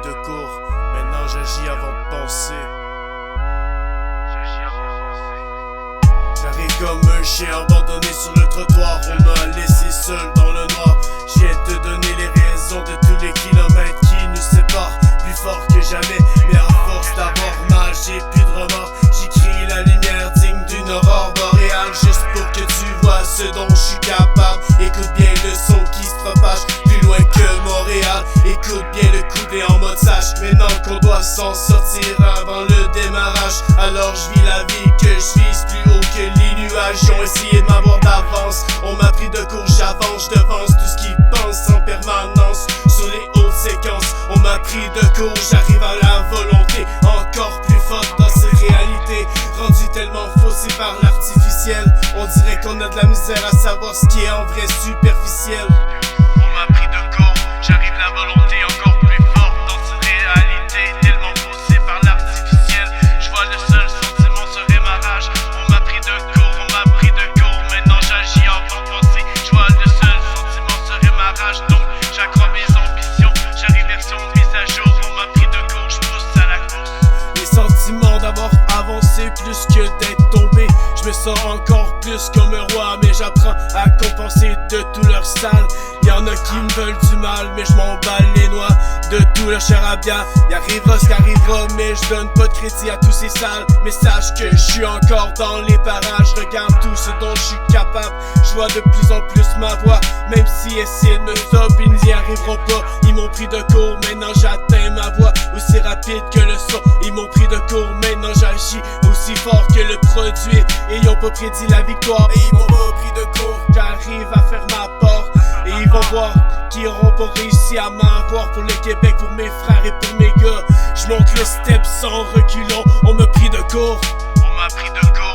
de court, maintenant j'agis avant de penser. J'arrive comme un chien abandonné sur le trottoir. On m'a laissé seul dans le noir. Je viens te donner les raisons de tous les kilomètres qui nous séparent. Plus fort que jamais, mais à force d'avoir mal, j'ai plus de remords. J'écris la lumière digne d'une aurore boréale, juste pour que tu vois ce dont je suis capable. Écoute bien le son qui se propage plus loin que Montréal. Écoute bien le couplet en mode sage. Maintenant qu'on doit s'en sortir avant le démarrage, alors je vis la vie que je vise plus haut que les nuages. Ils ont essayé de m'avoir d'avance. On m'a pris de court, j'avance, je devance tout ce qu'ils pensent en permanence. Sur les hautes séquences, on m'a pris de court, j'arrive à la volonté encore plus forte dans ces réalités rendues tellement faussées par l'artificiel. On dirait qu'on a de la misère à savoir ce qui est en vrai superficiel. On m'a pris de court, j'arrive la volonté encore plus forte dans cette réalité tellement faussée par l'artificiel. Je vois le seul sentiment serait ma rage. On m'a pris de court, maintenant j'agis avant de penser. Je vois le seul sentiment serait ma rage, donc j'accrois mes ambitions. J'arrive version mise à jour, on m'a pris de court, je pousse à la course. Les sentiments d'avoir avancé plus que d'être tombé. Je me sens encore plus comme un roi, mais j'apprends à compenser de tout leur sale. Y'en a qui me veulent du mal, mais je m'emballe les noix de tout leur charabia. Y'arrivera ce qu'arrivera, mais je donne pas de crédit à tous ces sales. Mais sache que je suis encore dans les parages. Regarde tout ce dont je suis capable. Je vois de plus en plus ma voix. Même si essaient de me stop, ils n'y arriveront pas. Ils m'ont pris de court, maintenant j'atteins ma voix aussi rapide que le son. Ils m'ont pris de court, maintenant j'agis aussi fort que le produit. Et ils ont pas prédit la victoire, et ils m'ont pas pris de court. J'arrive à faire ma part, et ils vont voir qu'ils auront pas réussi à m'avoir. Pour le Québec, pour mes frères et pour mes gars, je monte le step sans reculons. On m'a pris de court. On m'a pris de court.